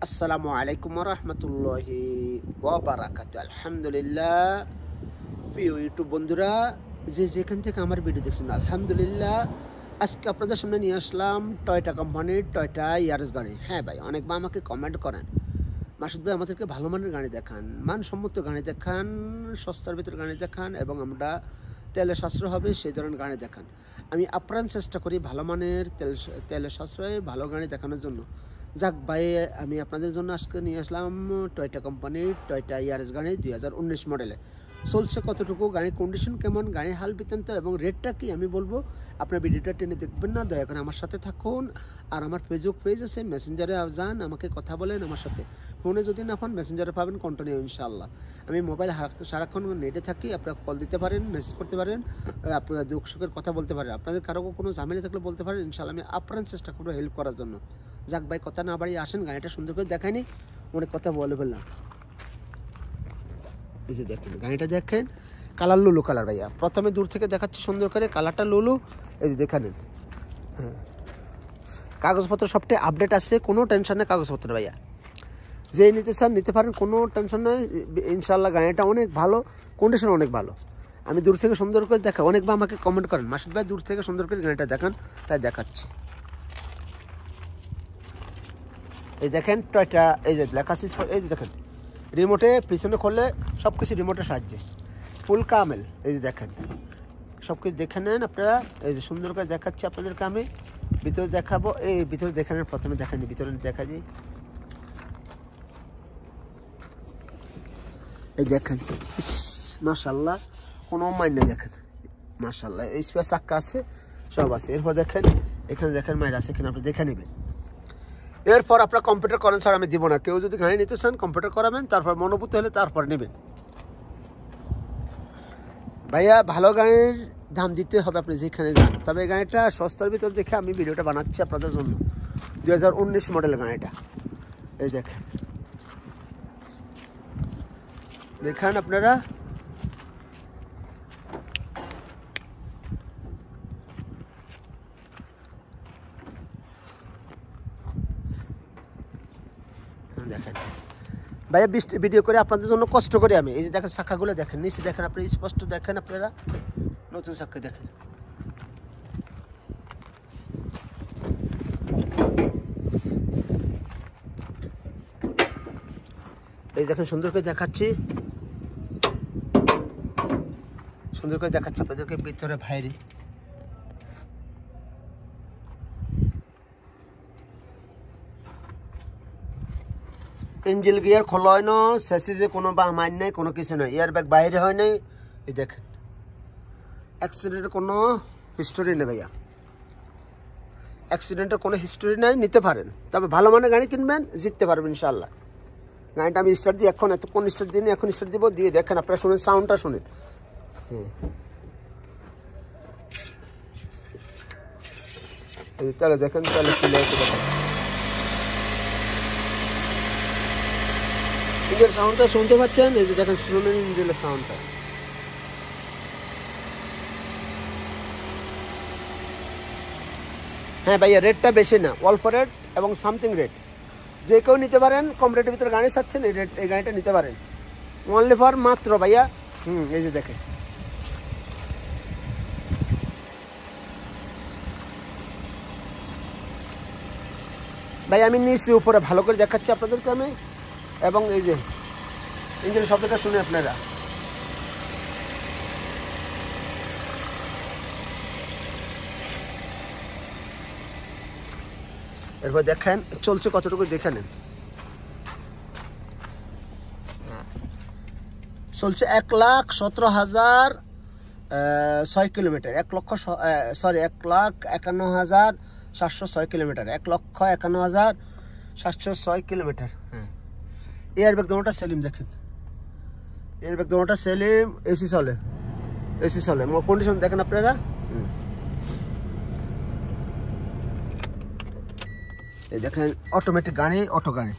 আসসালামু আলাইকুম রহমতুল্লাহি ওয়া বারাকাতুহু। আলহামদুলিল্লাহ। প্রিয় ইউটিউব বন্ধুরা, যে যেখান থেকে আমার ভিডিও দেখছেন, আলহামদুলিল্লাহ। আজকে আপনাদের সামনে নিয়ে আসলাম টয়োটা কোম্পানির টয়োটা ইয়ারিস গাড়ি। হ্যাঁ ভাই, অনেকবার আমাকে কমেন্ট করেন, মাসুদ ভাই আমাদেরকে ভালো মানের গাড়ি দেখান, মানসম্মত গাড়ি দেখান, সস্তার ভিতরে গাড়ি দেখান এবং আমরা তেলের সাশ্রয় হবে সেই ধরনের গাড়ি দেখান। আমি আপ্রাণ চেষ্টা করি ভালো মানের তেলের সাশ্রয়ে ভালো গাড়ি দেখানোর জন্য। যাক ভাই, আমি আপনাদের জন্য আজকে নিয়ে আসলাম টয়োটা কোম্পানির টয়োটা ইয়ারিস গাড়ি 2019 মডেলে। চলছে কতটুকু, গাড়ির কন্ডিশন কেমন, গাড়ির হাল বৃত্তান্ত এবং রেটটা কি আমি বলবো। আপনার ভিডিওটা টেনে দেখবেন না, দয়া করে আমার সাথে থাকুন। আর আমার ফেসবুক পেজ আছে, মেসেঞ্জারে যান, আমাকে কথা বলেন আমার সাথে। ফোনে যদি না পান মেসেঞ্জারে পাবেন কন্টিনিউ ইনশাআল্লাহ। আমি মোবাইল সারাক্ষণ নেটে থাকি, আপনারা কল দিতে পারেন, মেসেজ করতে পারেন, আপনারা দুঃখ সুখের কথা বলতে পারেন, আপনাদের কারো কোনো ঝামেলা থাকলে বলতে পারেন। ইনশাআল্লাহ আমি আপ্রাণ চেষ্টা করবো হেল্প করার জন্য। যাক ভাই, কথা না বাড়িয়ে আসেন, গাড়িটা সুন্দর করে দেখায়নি, অনেক কথা বলে ফেললাম। এই যে দেখেন গাড়িটা, দেখেন কালার লুলু কালার ভাইয়া। প্রথমে দূর থেকে দেখাচ্ছি সুন্দর করে, কালারটা লুলু। এই যে দেখে নেন। হ্যাঁ, কাগজপত্র সবটাই আপডেট আছে, কোনো টেনশন নেই কাগজপত্র ভাইয়া। যে নিতে চান নিতে পারেন, কোনো টেনশন নেই ইনশাল্লাহ। গাড়িটা অনেক ভালো, কন্ডিশন অনেক ভালো। আমি দূর থেকে সুন্দর করে দেখা, অনেকবার আমাকে কমেন্ট করেন মাসুদ ভাই দূর থেকে সুন্দর করে গাড়িটা দেখান, তাই দেখাচ্ছি। এই দেখেন টয়টা, এই যে লেখা, এই যে দেখেন রিমোটে পিছনে খুললে সব কিছু রিমোটের সাহায্যে ফুল কামেল। এই যে দেখেন সব কিছু দেখে নেন আপনারা। এই যে সুন্দর করে দেখাচ্ছি আপনাদেরকে, আমি ভিতরে দেখাবো। এই ভিতরে দেখে নেন, প্রথমে দেখানি ভিতরে দেখা যায়। এই দেখেন মাশাআল্লাহ, কোনো মাইন্ড নেই, দেখেন মাশাআল্লাহ। এই স্পেস চাক্কা আছে, সব আছে। এরপর দেখেন এখানে দেখেন মাইল আছে কিনা, আপনি দেখে নেবেন। এরপর আপনার কম্পিউটার করেন স্যার, আমি দিব না। কেউ যদি গাড়ি নিতে চান কম্পিউটার করাবেন, তারপর মনোভূত হলে তারপর নেবেন ভাইয়া। ভালো গাড়ির দাম দিতে হবে আপনি যেখানে যান। তবে এই গাড়িটা সস্তার ভিতর দেখে আমি ভিডিওটা বানাচ্ছি আপনাদের জন্য। 2019 মডেলের গাড়িটা। এই দেখেন, দেখেন আপনারা। দেখেন ভাইয়া, ভিডিও করে আপনাদের জন্য কষ্ট করে আমি। এই যে দেখেন চাকাগুলো দেখেন, নিচে দেখেন, আপনি স্পষ্ট দেখেন আপনারা, নতুন চাকা দেখেন। এই দেখেন সুন্দর করে দেখাচ্ছি, সুন্দর করে দেখাচ্ছি আপনাদেরকে ভিতরে বাইরে। ইঞ্জিন গিয়ার খোলা হয় না, স্যাসিসে কোনো মাইন নাই, কোনো কিছু নয়, এয়ার ব্যাগ বাইরে হয় নাই। এই দেখেন অ্যাক্সিডেন্টের কোনো হিস্টোরি নেই ভাইয়া, অ্যাক্সিডেন্টের কোনো হিস্টোরি নাই। নিতে পারেন, তবে ভালো মানের গাড়ি কিনবেন, জিততে পারবেন ইনশাআল্লাহ। গাড়িটা আমি স্টার্ট দিই এখন, এতক্ষণ স্টার্ট দিই, এখন স্টার্ট দিব, দিয়ে দেখেন আপনারা শুনেন, সাউন্ডটা শুনেন। তাহলে দেখেন, তাহলে চলে আসে দেখেন ইঞ্জিনের সাউন্ডটা শুনতে পাচ্ছেন। এই যে দেখেন শুনেন ইঞ্জিনের সাউন্ডটা। হ্যাঁ ভাইয়া, রেটটা বেশি না, অল্প রেট এবং সামথিং রেট। যে কেউ নিতে পারেন, কম রেটের ভিতরে গাড়ি চাচ্ছেন, এই গাড়িটা নিতে পারেন অনলি ফর মাত্র ভাইয়া। এই যে দেখেন ভাই, আমি নিচে উপরে ভালো করে দেখাচ্ছি আপনাদেরকে আমি। এবং এই যে ইঞ্জিনের শব্দটা শুনে আপনারা। এরপর দেখেন চলছে কতটুকু, দেখে নেন। চলছে 1,17,006 কিলোমিটার, 1,51,706 কিলোমিটার, 1,51,706 কিলোমিটার। হ্যাঁ, এয়ার ব্যাগ দোনোটা সেলিম, দেখেন এয়ার ব্যাগ দোনোটা সেলিম। এসি চলে, এসি চলে, কন্ডিশন দেখেন আপনারা। এই দেখেন অটোমেটিক গাড়ি, অটো গাড়ি।